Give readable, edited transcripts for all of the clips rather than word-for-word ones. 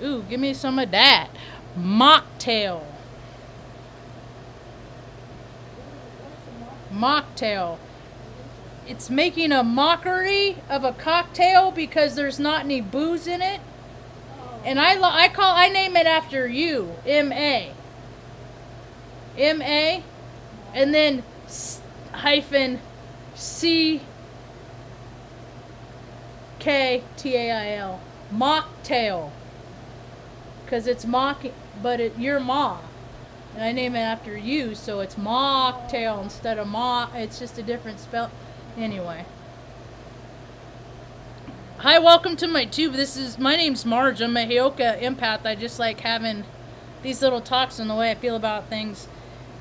Ooh, give me some of that. Mocktail. Mocktail. It's making a mockery of a cocktail because there's not any booze in it. And I name it after you. M-A. M-A. And then hyphen C-K-T-A-I-L. Mocktail. Because it's mocking, but you're Ma. And I name it after you, so it's mocktail instead of ma. It's just a different spell. Anyway. Hi, welcome to my tube. My name's Marge. I'm a Heoka empath. I just like having these little talks on the way I feel about things.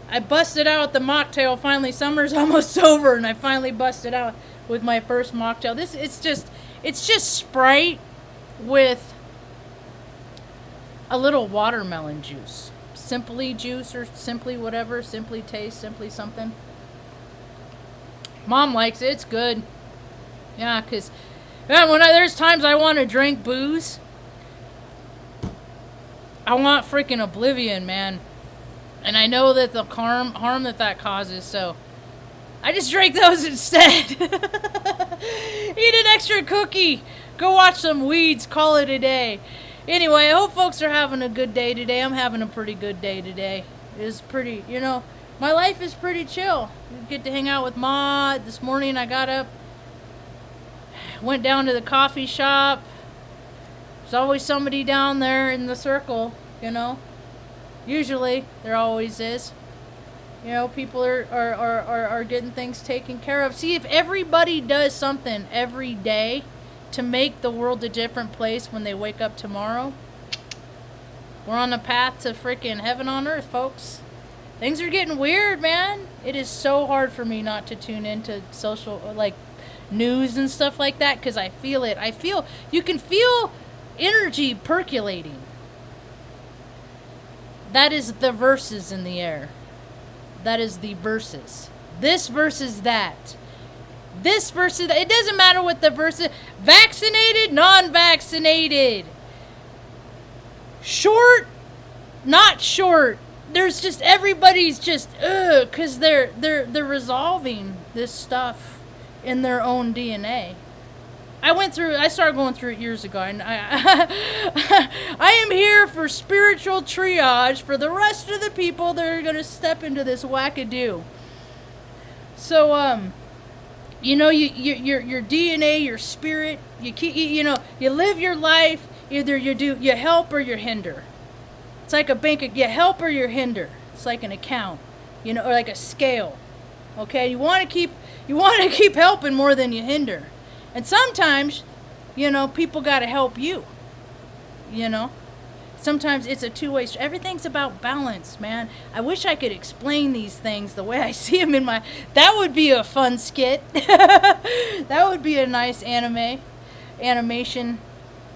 I busted out the mocktail finally. Summer's almost over and I finally busted out with my first mocktail. It's just Sprite with a little watermelon juice. Simply juice or simply whatever. Simply taste, simply something. Mom likes it. It's good. Yeah, because there's times I want to drink booze. I want freaking oblivion, man. And I know that the harm that causes, so I just drink those instead. Eat an extra cookie. Go watch some weeds. Call it a day. Anyway, I hope folks are having a good day today. I'm having a pretty good day today. It's pretty, my life is pretty chill. You get to hang out with Ma. This morning I got up, went down to the coffee shop. There's always somebody down there in the circle, Usually, there always is. People are getting things taken care of. See, if everybody does something every day to make the world a different place when they wake up tomorrow, we're on the path to freaking heaven on earth, folks. Things are getting weird, man. It is so hard for me not to tune into social, news and stuff like that, because I feel it. You can feel energy percolating. That is the verses in the air. That is the verses. This versus that. This versus that. It doesn't matter what the verse is. Vaccinated, non-vaccinated. Short, not short. There's just, everybody's just, because they're resolving this stuff in their own DNA. I started going through it years ago, and I am here for spiritual triage for the rest of the people that are going to step into this wackadoo. So, your DNA, your spirit, you live your life, either you help or you hinder. It's like a bank, you help or you hinder. It's like an account, or like a scale. Okay, you want to keep helping more than you hinder. And sometimes, people got to help you. Sometimes it's a two-way street. Everything's about balance, man. I wish I could explain these things the way I see them that would be a fun skit. That would be a nice animation.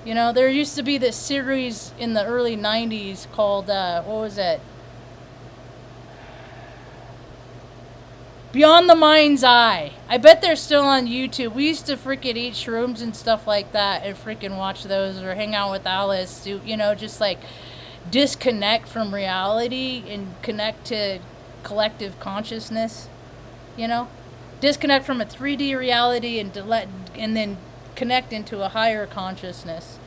There used to be this series in the early 90s called, what was it? Beyond the Mind's Eye. I bet they're still on YouTube. We used to freaking eat shrooms and stuff like that and freaking watch those or hang out with Alice. Just like disconnect from reality and connect to collective consciousness. Disconnect from a 3D reality and then connect into a higher consciousness.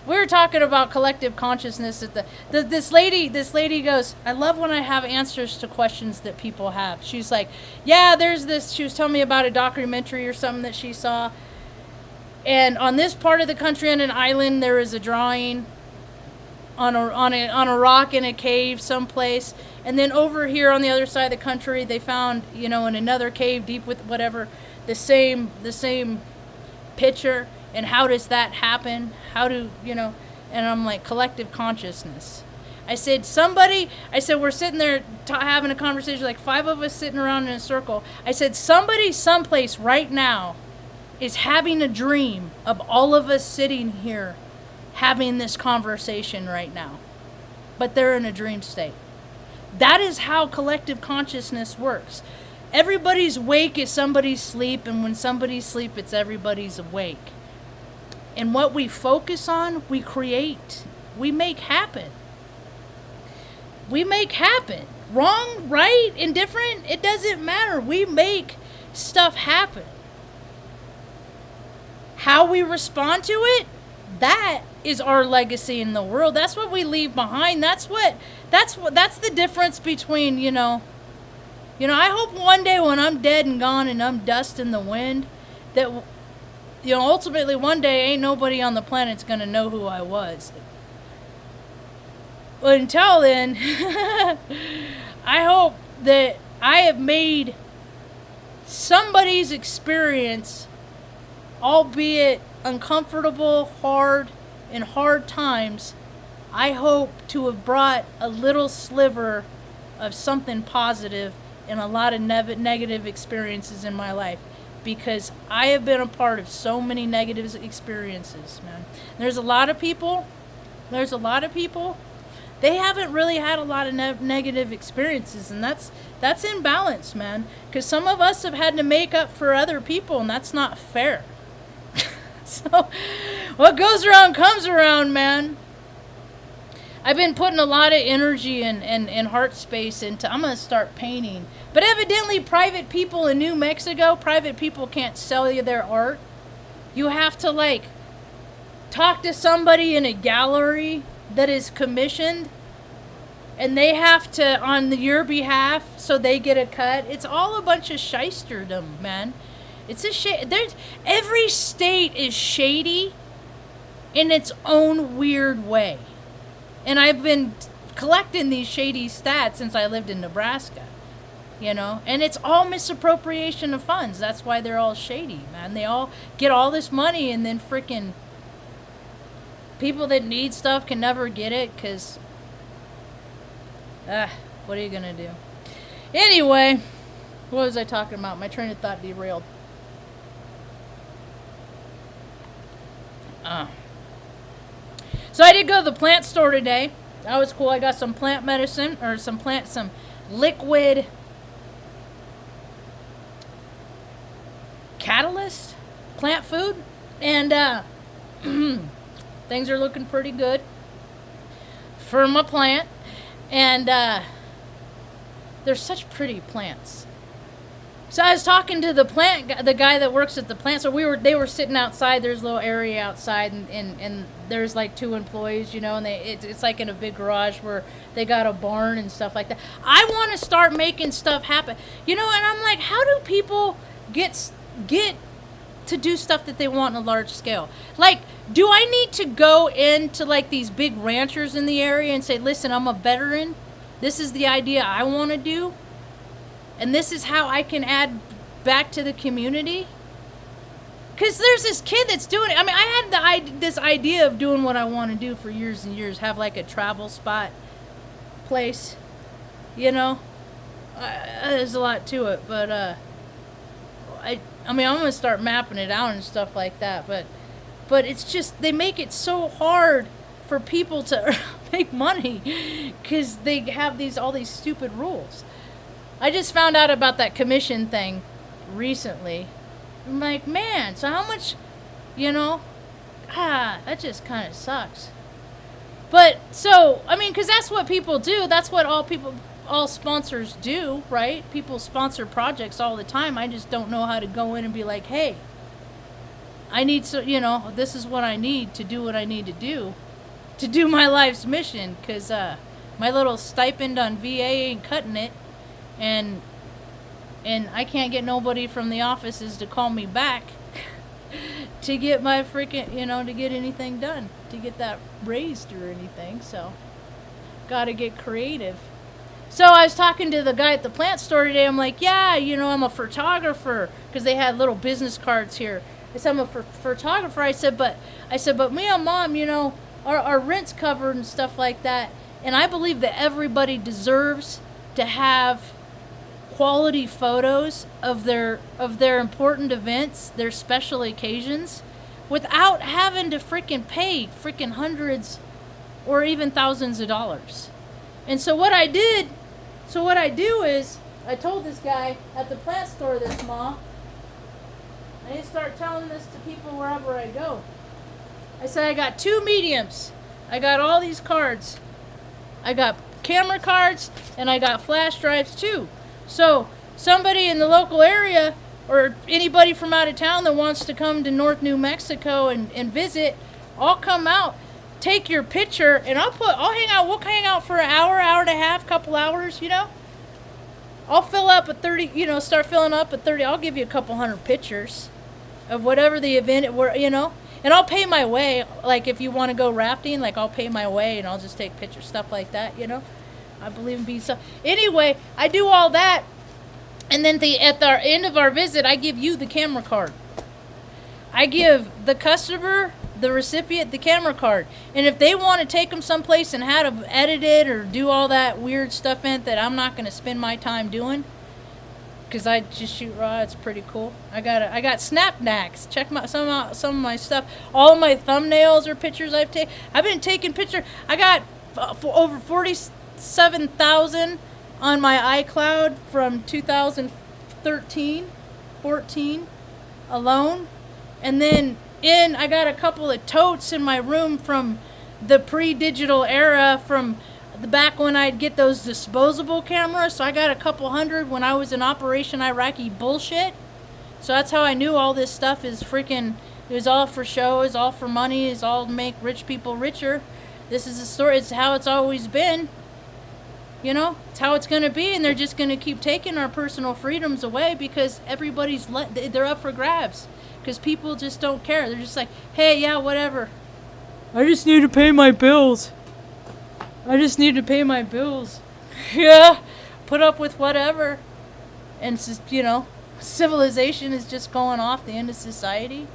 We were talking about collective consciousness at this lady goes, I love when I have answers to questions that people have. She's like, yeah, there's this, she was telling me about a documentary or something that she saw. And on this part of the country, on an island, there is a drawing on a rock in a cave someplace. And then over here on the other side of the country, they found, in another cave deep with whatever, the same picture. And how does that happen? And I'm like, collective consciousness. I said, we're sitting there having a conversation, like 5 of us sitting around in a circle. I said, somebody someplace right now is having a dream of all of us sitting here having this conversation right now. But they're in a dream state. That is how collective consciousness works. Everybody's wake is somebody's sleep, and when somebody's sleep, it's everybody's awake. And what we focus on, we create. We make happen. We make happen. Wrong, right, indifferent, it doesn't matter. We make stuff happen. How we respond to it, that is our legacy in the world. That's what we leave behind. That's the difference between, I hope one day when I'm dead and gone and I'm dust in the wind, that, ultimately one day ain't nobody on the planet's gonna know who I was. But until then, I hope that I have made somebody's experience, albeit uncomfortable, hard, in hard times, I hope to have brought a little sliver of something positive in a lot of negative experiences in my life. Because I have been a part of so many negative experiences, man. There's a lot of people, they haven't really had a lot of negative experiences, and that's imbalance, man. Because some of us have had to make up for other people, and that's not fair. So, what goes around comes around, man. I've been putting a lot of energy and heart space into, I'm going to start painting. But evidently, private people in New Mexico, private people can't sell you their art. You have to, talk to somebody in a gallery that is commissioned, and they have to, on your behalf, so they get a cut. It's all a bunch of shysterdom, man. It's a every state is shady in its own weird way. And I've been collecting these shady stats since I lived in Nebraska, and it's all misappropriation of funds. That's why they're all shady, man. They all get all this money, and then freaking people that need stuff can never get it because, what are you going to do? Anyway, what was I talking about? My train of thought derailed. So I did go to the plant store today. That was cool. I got some plant medicine, or some liquid catalyst, plant food, and things are looking pretty good for my plant. And they're such pretty plants. So I was talking to the guy that works at the plant. So they were sitting outside. There's a little area outside, and there's 2 employees, and it's like in a big garage where they got a barn and stuff like that. I want to start making stuff happen, and I'm like, how do people get to do stuff that they want on a large scale? Do I need to go into these big ranchers in the area and say, listen, I'm a veteran. This is the idea I want to do. And this is how I can add back to the community. Because there's this kid that's doing it. I mean, I had this idea of doing what I want to do for years and years. Have a travel spot place. There's a lot to it. But, I'm going to start mapping it out and stuff like that. But it's just, they make it so hard for people to make money. Because they have all these stupid rules. I just found out about that commission thing recently. I'm like, man, so how much, that just kind of sucks. But, so, because that's what people do. That's what all sponsors do, right? People sponsor projects all the time. I just don't know how to go in and be like, hey, I need this is what I need to do what I need to do my life's mission. Because my little stipend on VA ain't cutting it. And I can't get nobody from the offices to call me back to get my freaking, to get anything done, to get that raised or anything. So, gotta get creative. So I was talking to the guy at the plant store today. I'm like, yeah, I'm a photographer, because they had little business cards here. I said, I'm a photographer. I said, but me and Mom, our rent's covered and stuff like that. And I believe that everybody deserves to have quality photos of their important events, their special occasions, without having to freaking pay freaking hundreds or even thousands of dollars. And so what I do is, I told this guy at the plant store this, Ma, I need to start telling this to people wherever I go. I said I got 2 mediums. I got all these cards. I got camera cards and I got flash drives too. So somebody in the local area or anybody from out of town that wants to come to North New Mexico and visit, I'll come out, take your picture, and I'll hang out. We'll hang out for an hour, hour and a half, couple hours, you know. I'll fill up at 30, you know, start filling up at 30. I'll give you a couple hundred pictures of whatever the event, you know. And I'll pay my way. Like, if you want to go rafting, like, I'll pay my way and I'll just take pictures, stuff like that, you know. I believe in being so. Anyway, I do all that. And then at the end of our visit, I give you the camera card. I give the customer, the recipient, the camera card. And if they want to take them someplace and have them edited or do all that weird stuff in it that I'm not going to spend my time doing, because I just shoot raw, it's pretty cool. I got snapbacks. Check some of my stuff. All my thumbnails are pictures I've taken. I've been taking pictures. I got over 47,000 on my iCloud from 2013, 14 alone. And then I got a couple of totes in my room from the pre-digital era, from the back when I'd get those disposable cameras. So I got a couple hundred when I was in Operation Iraqi bullshit. So that's how I knew all this stuff is freaking, it was all for show, it's all for money, it's all to make rich people richer. This is the story, it's how it's always been. You know, it's how it's going to be, and they're just going to keep taking our personal freedoms away because everybody's, they're up for grabs. Because people just don't care. They're just like, hey, yeah, whatever. I just need to pay my bills. Yeah, put up with whatever. And, you know, civilization is just going off the end of society.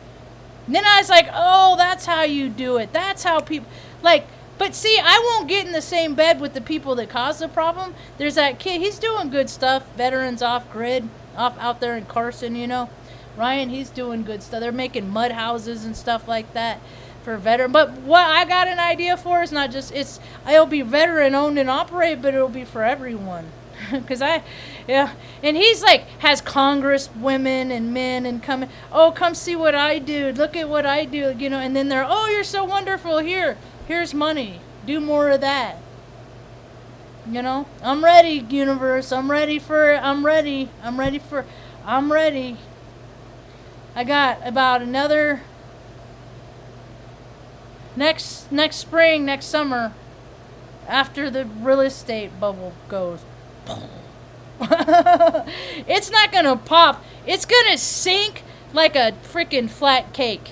And then I was like, oh, that's how you do it. That's how people, like, but see, I won't get in the same bed with the people that caused the problem. There's that kid, he's doing good stuff. Veterans off grid, out there in Carson, you know. Ryan, he's doing good stuff. They're making mud houses and stuff like that for veteran. But what I got an idea for is not just, it'll be veteran owned and operated, but it'll be for everyone. Because and he's like, has Congress women and men and come see what I do. Look at what I do, you know. And then they're, oh, you're so wonderful. Here's money. Do more of that. You know, I'm ready, universe. I'm ready. I got about another next spring, next summer, after the real estate bubble goes. It's not gonna pop. It's gonna sink like a freaking flat cake.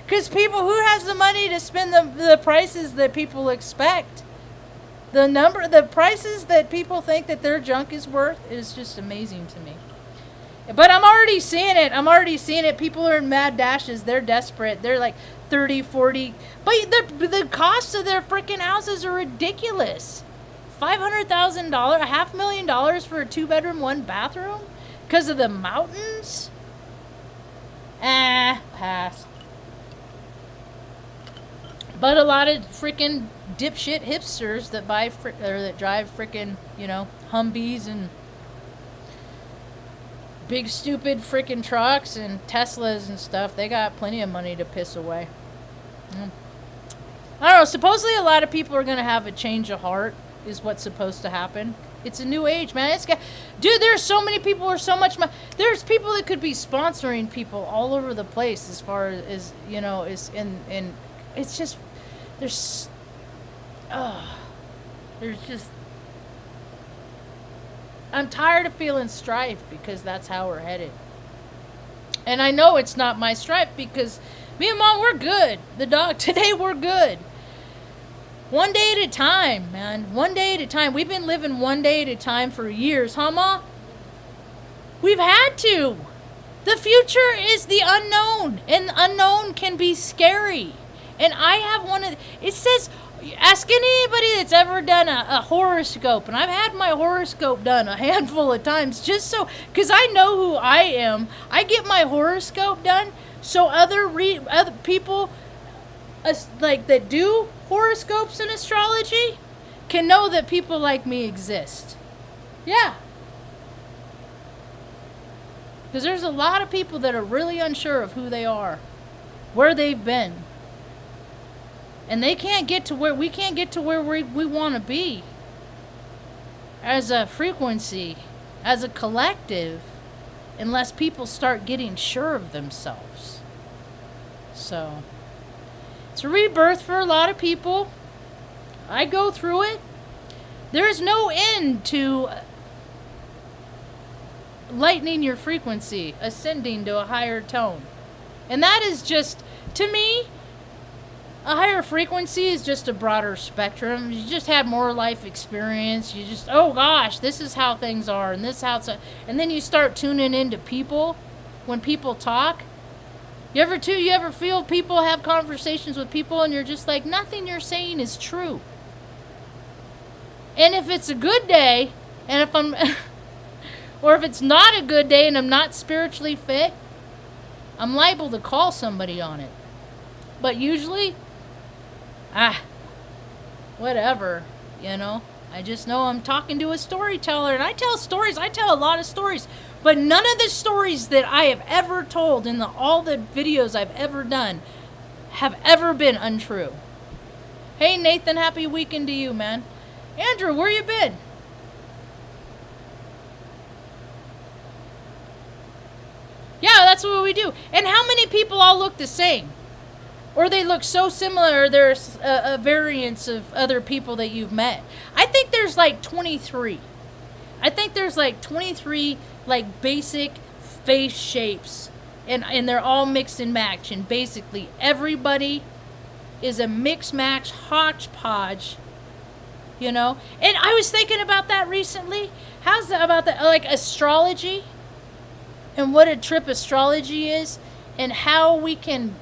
Because people, who has the money to spend the prices that people expect? The prices that people think that their junk is worth is just amazing to me. But I'm already seeing it. People are in mad dashes. They're desperate. They're like 30, 40. But the cost of their freaking houses are ridiculous. $500,000, $500,000 for a 2-bedroom, 1-bathroom? Because of the mountains? Pass. But a lot of freaking dipshit hipsters that that drive freaking, you know, Humvees and big stupid freaking trucks and Teslas and stuff, they got plenty of money to piss away. I don't know, supposedly a lot of people are going to have a change of heart is what's supposed to happen. It's a new age, man. Dude, there's so many people or so much money. There's people that could be sponsoring people all over the place as far as, you know, is in it's just, there's just, I'm tired of feeling strife because that's how we're headed. And I know it's not my strife because me and Mom, we're good. The dog, today we're good. One day at a time, man. One day at a time. We've been living one day at a time for years, huh, Ma? We've had to. The future is the unknown, and the unknown can be scary. And I have it says, ask anybody that's ever done a horoscope, and I've had my horoscope done a handful of times just so, because I know who I am. I get my horoscope done so other people like that do horoscopes and astrology can know that people like me exist. Yeah. Because there's a lot of people that are really unsure of who they are, where they've been. And they can't get to where we can't get to where we want to be as a frequency, as a collective, unless people start getting sure of themselves. So, it's a rebirth for a lot of people. I go through it. There's no end to lightening your frequency, ascending to a higher tone. And that is just, to me, a higher frequency is just a broader spectrum. You just have more life experience. You just, oh gosh, this is how things are, and this is how it's, and then you start tuning into people when people talk. You ever feel people have conversations with people and you're just like, nothing you're saying is true. And if it's a good day, and if I'm, or if it's not a good day and I'm not spiritually fit, I'm liable to call somebody on it. But usually, whatever, you know. I just know I'm talking to a storyteller, and I tell stories. I tell a lot of stories, but none of the stories that I have ever told in all the videos I've ever done have ever been untrue. Hey Nathan, happy weekend to you, man. Andrew, where you been? Yeah, that's what we do. And how many people all look the same? Or they look so similar, there's a variance of other people that you've met. I think there's like 23. I think there's like 23 like basic face shapes. And they're all mixed and matched. And basically everybody is a mix match hodgepodge. You know? And I was thinking about that recently. How's that about that? Like astrology. And what a trip astrology is. And how we can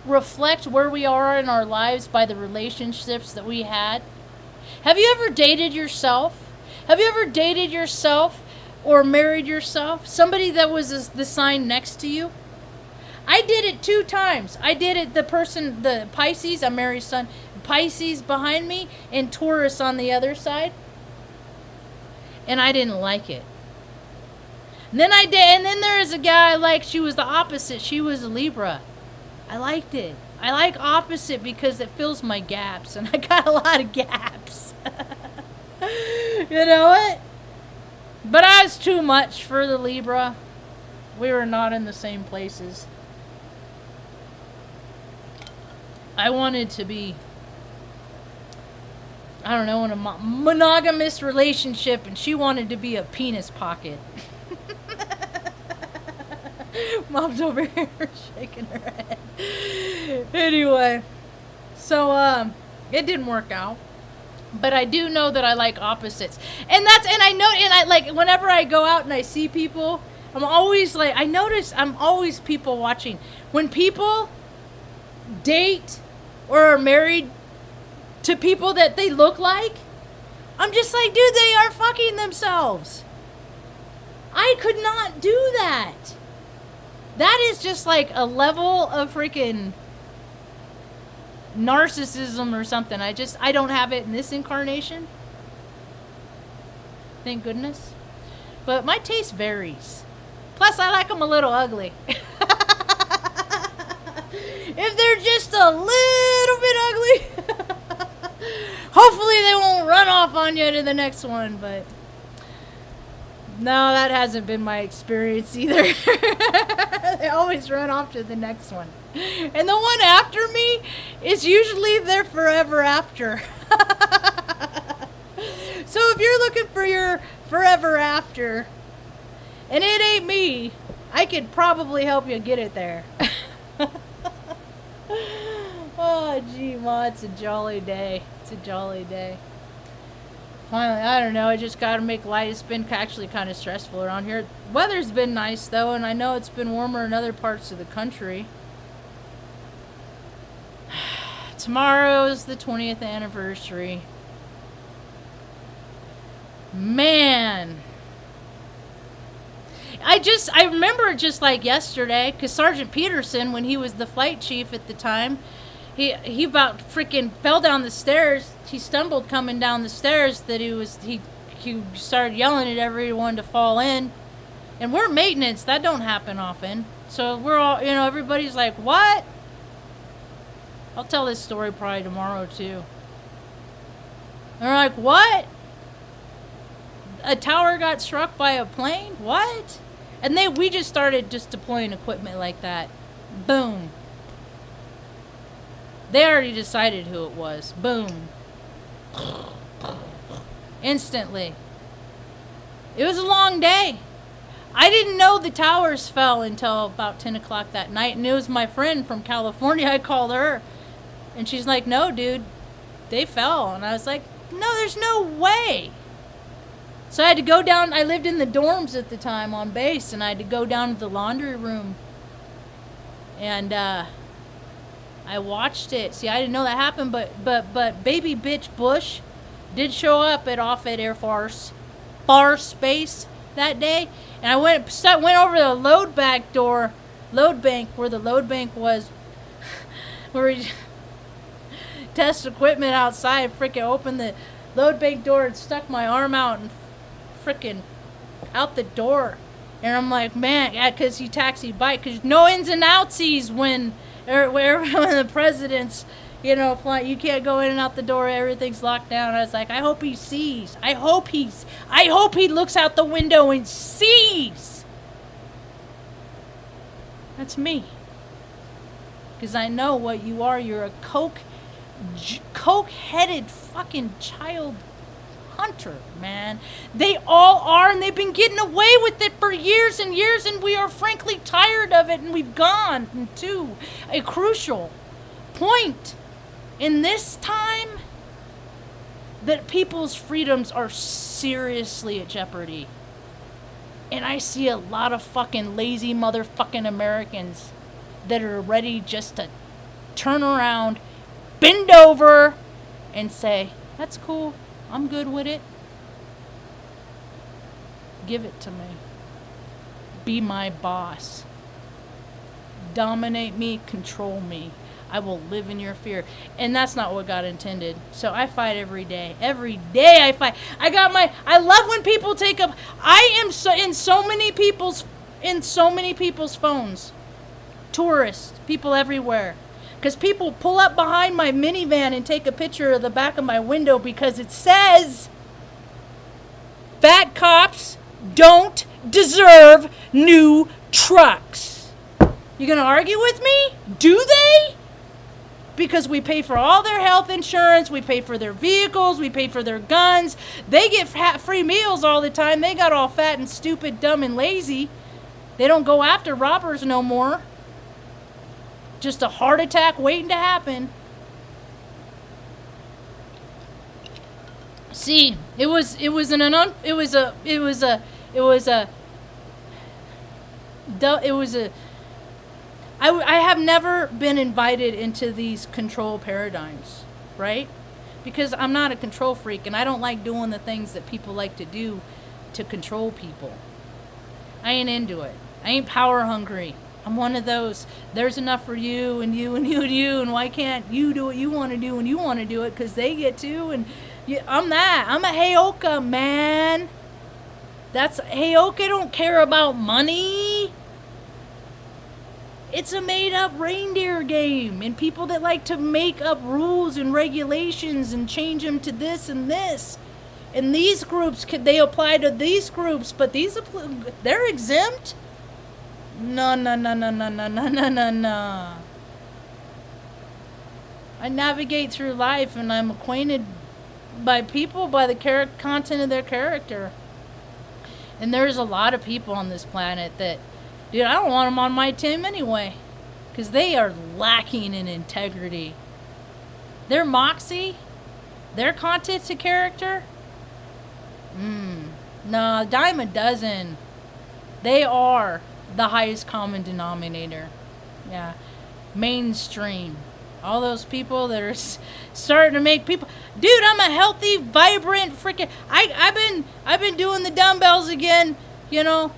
reflect where we are in our lives by the relationships that we had. Have you ever dated yourself? Have you ever dated yourself or married yourself? Somebody that was the sign next to you? I did it 2 times. I did it, the Pisces, I'm Mary's son, Pisces behind me and Taurus on the other side. And I didn't like it. And then I did, and then there is a guy I liked, she was the opposite. She was a Libra. I liked it. I like opposite because it fills my gaps, and I got a lot of gaps. You know what? But I was too much for the Libra. We were not in the same places. I wanted to be, I don't know, in a monogamous relationship, and she wanted to be a penis pocket. Mom's over here shaking her head. Anyway, so it didn't work out, but I do know that I like opposites, and I like whenever I go out and I see people, I'm always like, I notice I'm always people watching. When people date or are married to people that they look like, I'm just like, dude, they are fucking themselves. I could not do that. That is just like a level of freaking narcissism or something. I don't have it in this incarnation. Thank goodness. But my taste varies. Plus, I like them a little ugly. If they're just a little bit ugly, hopefully they won't run off on you to the next one, but no, that hasn't been my experience either. They always run off to the next one. And the one after me is usually their forever after. So if you're looking for your forever after, and it ain't me, I could probably help you get it there. Oh, gee, Ma, it's a jolly day. It's a jolly day. Finally, I don't know, I just got to make light. It's been actually kind of stressful around here. Weather's been nice, though, and I know it's been warmer in other parts of the country. Tomorrow's the 20th anniversary. Man. I remember just like yesterday, because Sergeant Peterson, when he was the flight chief at the time, he about freaking fell down the stairs. He stumbled coming down the stairs that he started yelling at everyone to fall in. And we're maintenance. That don't happen often. So we're all, you know, everybody's like, what? I'll tell this story probably tomorrow too. And we're like, what? A tower got struck by a plane? What? And we just started just deploying equipment like that. Boom. They already decided who it was. Boom. Instantly. It was a long day. I didn't know the towers fell until about 10 o'clock that night. And it was my friend from California. I called her. And she's like, no, dude. They fell. And I was like, no, there's no way. So I had to go down. I lived in the dorms at the time on base. And I had to go down to the laundry room. And I watched it. See, I didn't know that happened. But baby bitch Bush did show up at Offutt Air Force Base that day, and I went over the load bank where the load bank was, where we test equipment outside. Freaking opened the load bank door and stuck my arm out and freaking out the door, and I'm like, man, yeah, because he taxi bike, because no ins and outsies when the president's, you know, flying, you can't go in and out the door. Everything's locked down. I was like, I hope he sees. I hope he looks out the window and sees. That's me. Because I know what you are. You're a coke-headed fucking child hunter, man. They all are, and they've been getting away with it for years and years, and we are frankly tired of it, and we've gone to a crucial point in this time that people's freedoms are seriously at jeopardy. And I see a lot of fucking lazy motherfucking Americans that are ready just to turn around, bend over, and say, that's cool, I'm good with it. Give it to me. Be my boss. Dominate me, control me. I will live in your fear. And that's not what God intended. So I fight every day. Every day I fight. I love when people take up. I am in so many people's phones. Tourists, people everywhere. Because people pull up behind my minivan and take a picture of the back of my window because it says, fat cops don't deserve new trucks. You gonna argue with me? Do they? Because we pay for all their health insurance, we pay for their vehicles, we pay for their guns. They get free meals all the time. They got all fat and stupid, dumb and lazy. They don't go after robbers no more. Just a heart attack waiting to happen. See, I have never been invited into these control paradigms, right? Because I'm not a control freak, and I don't like doing the things that people like to do to control people. I ain't into it. I ain't power hungry. I'm one of those, there's enough for you and you and you and you, and why can't you do what you want to do when you want to do it, because they get to, and I'm that. I'm a Heyoka, man. Heyoka don't care about money. It's a made-up reindeer game, and people that like to make up rules and regulations and change them to this and this. And these groups, they apply to these groups, but they're exempt? No. I navigate through life, and I'm acquainted by people by the content of their character. And there's a lot of people on this planet that, dude, I don't want them on my team anyway. Because they are lacking in integrity. Their moxie, their content to character, no, dime a dozen. They are the highest common denominator. Yeah. Mainstream. All those people that are starting to make people, dude, I'm a healthy, vibrant freaking, I've been doing the dumbbells again, you know,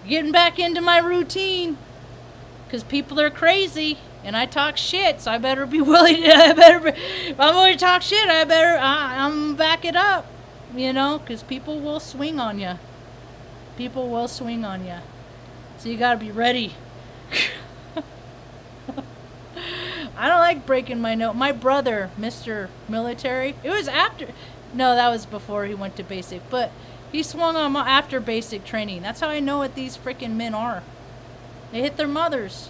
getting back into my routine, because people are crazy, and I talk shit, so I better be willing to, if I'm going to talk shit, I'm back it up, you know, because people will swing on you. People will swing on you. So you gotta be ready. I don't like breaking my nose. My brother, Mr. Military, it was after, no, that was before he went to basic, but he swung on my after basic training. That's how I know what these freaking men are. They hit their mothers.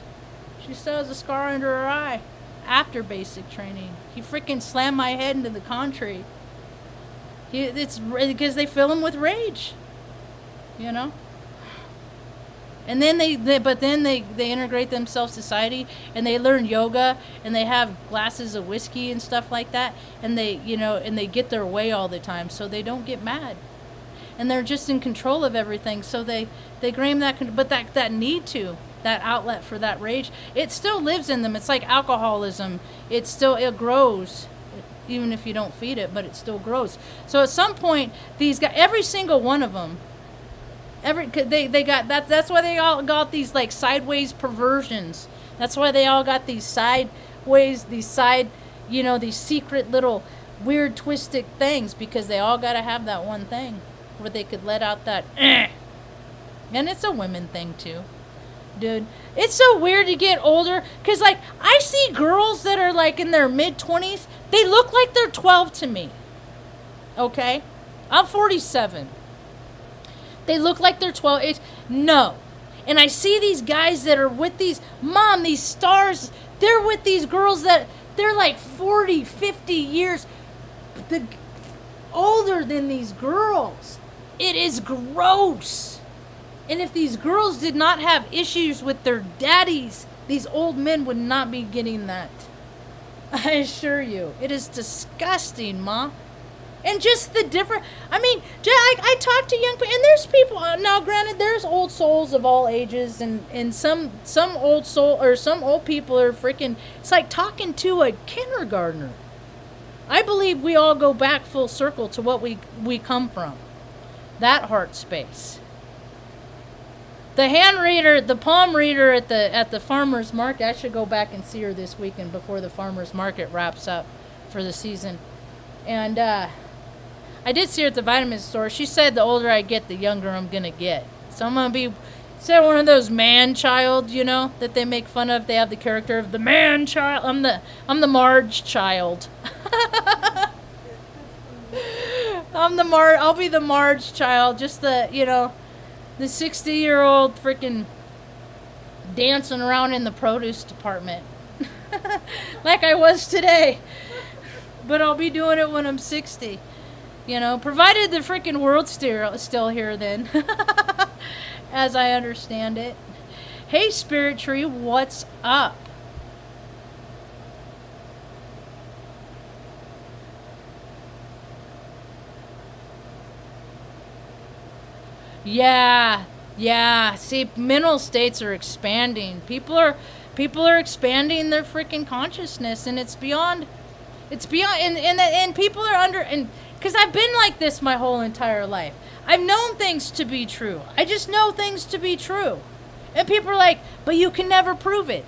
She still has a scar under her eye. After basic training. He freaking slammed my head into the concrete. It's because they fill him with rage. You know? And then they integrate themselves to society, and they learn yoga, and they have glasses of whiskey and stuff like that, and they get their way all the time, so they don't get mad. And they're just in control of everything, so they claim that, but that need to, that outlet for that rage, it still lives in them. It's like alcoholism. It grows, even if you don't feed it, but it still grows. So at some point, these guys, every single one of them, that's why they all got these like sideways perversions. That's why they all got these sideways, these secret little weird twisted things, because they all got to have that one thing where they could let out that and it's a women thing too, dude. It's so weird to get older, because like I see girls that are like in their mid-20s, they look like they're 12 to me. Okay, I'm 47. They look like they're 12. No. And I see these guys that are with these stars, they're with these girls that they're like 40, 50 years older than these girls. It is gross. And if these girls did not have issues with their daddies, these old men would not be getting that. I assure you. It is disgusting, Ma. And just the different, I talk to young people, and there's people, now granted, there's old souls of all ages, and some old soul, or some old people are freaking, it's like talking to a kindergartner. I believe we all go back full circle to what we come from. That heart space. The hand reader, the palm reader at the farmer's market, I should go back and see her this weekend before the farmer's market wraps up for the season. And, I did see her at the vitamin store. She said the older I get, the younger I'm going to get. So I'm going to be, instead of one of those man child, that they make fun of. They have the character of the man child. I'm the Marge child. I'll be the Marge child. Just the 60-year-old freaking dancing around in the produce department. Like I was today. But I'll be doing it when I'm 60. Provided the freaking world's still here then. As I understand it. Hey, Spirit Tree, what's up? Yeah. See, mental states are expanding. People are expanding their freaking consciousness, and it's beyond, and people are under, and because I've been like this my whole entire life. I've known things to be true. I just know things to be true. And people are like, but you can never prove it.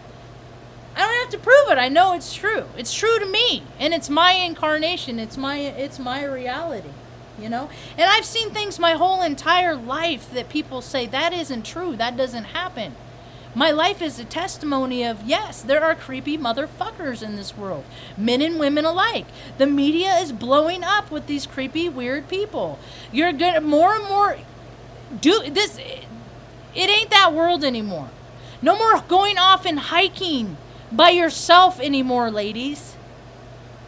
I don't have to prove it. I know it's true. It's true to me. And it's my incarnation. It's my reality. And I've seen things my whole entire life that people say, that isn't true. That doesn't happen. My life is a testimony of, yes, there are creepy motherfuckers in this world. Men and women alike. The media is blowing up with these creepy, weird people. You're gonna more and more do this. It ain't that world anymore. No more going off and hiking by yourself anymore, ladies.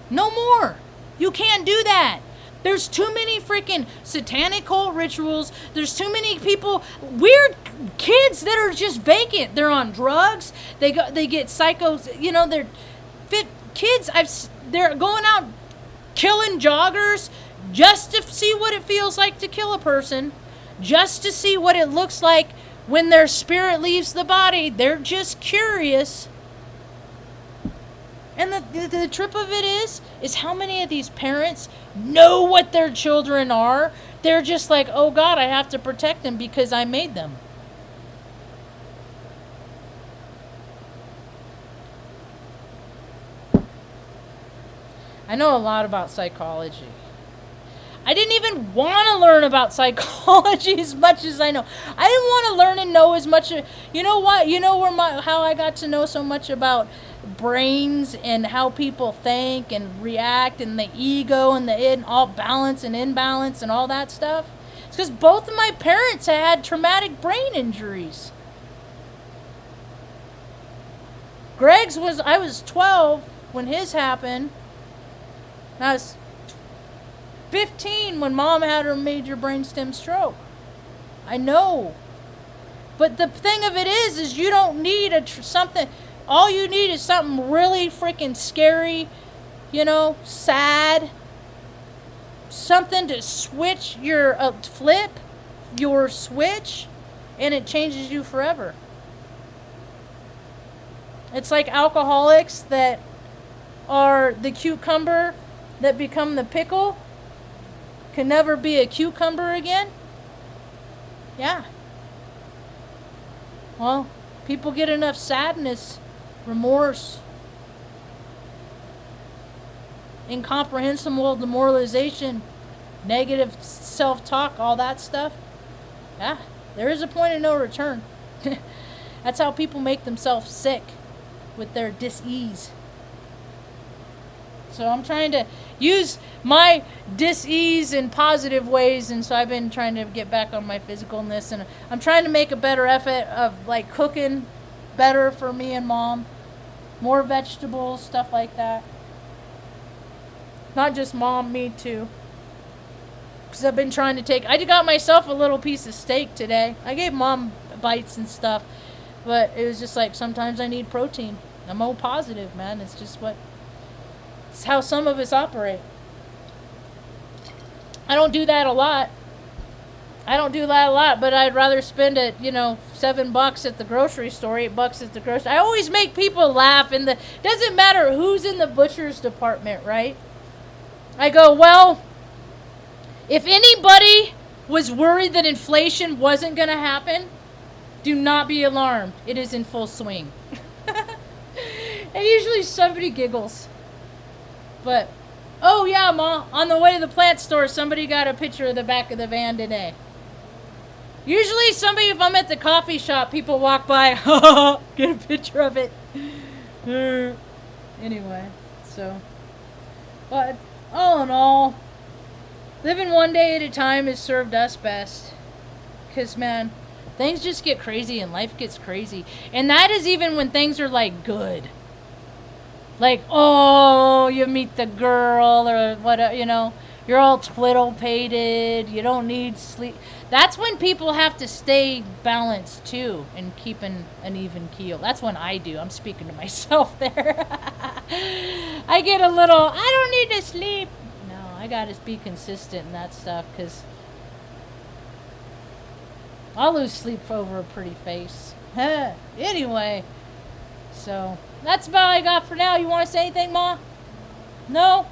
No more. You can't do that. There's too many freaking satanic cult rituals. There's too many people, weird kids that are just vacant. They're on drugs. They get psychos. They're fit kids. They're going out killing joggers just to see what it feels like to kill a person, just to see what it looks like when their spirit leaves the body. They're just curious. And the trip of it is how many of these parents know what their children are. They're just like, oh God, I have to protect them because I made them. I know a lot about psychology. I didn't even want to learn about psychology as much as I know. I didn't want to learn and know as much. You know what? You know how I got to know so much about brains and how people think and react and the ego and the all balance and imbalance and all that stuff? It's because both of my parents had traumatic brain injuries. I was 12 when his happened. And I was 15 when Mom had her major brainstem stroke. I know. But the thing of it is you don't need something. All you need is something really freaking scary, sad. Something to switch flip your switch, and it changes you forever. It's like alcoholics that are the cucumber that become the pickle can never be a cucumber again. Yeah. Well, people get enough sadness, remorse, incomprehensible demoralization, negative self-talk, all that stuff. Yeah, there is a point of no return. That's how people make themselves sick, with their dis-ease. So I'm trying to use my dis-ease in positive ways, and so I've been trying to get back on my physicalness, and I'm trying to make a better effort of like cooking better for me and Mom, more vegetables, stuff like that. Not just Mom, me too. Because I've been trying to I got myself a little piece of steak today. I gave Mom bites and stuff, but it was just like sometimes I need protein. I'm O positive, man. It's just it's how some of us operate. I don't do that a lot. But I'd rather spend it, $7 at the grocery store, $8 at the grocery. I always make people laugh doesn't matter who's in the butcher's department, right? I go, well, if anybody was worried that inflation wasn't going to happen, do not be alarmed. It is in full swing. And usually somebody giggles. But, oh yeah, Ma, on the way to the plant store, somebody got a picture of the back of the van today. Usually if I'm at the coffee shop, people walk by, get a picture of it. Anyway, so, but all in all, living one day at a time has served us best. Because, man, things just get crazy and life gets crazy. And that is even when things are, like, good. Like, oh, you meet the girl or whatever, you're all twiddle-pated, you don't need sleep. That's when people have to stay balanced, too, and keep an even keel. That's when I do. I'm speaking to myself there. I get a little, I don't need to sleep. No, I got to be consistent in that stuff, because I'll lose sleep over a pretty face. Anyway, so that's about all I got for now. You want to say anything, Ma? No?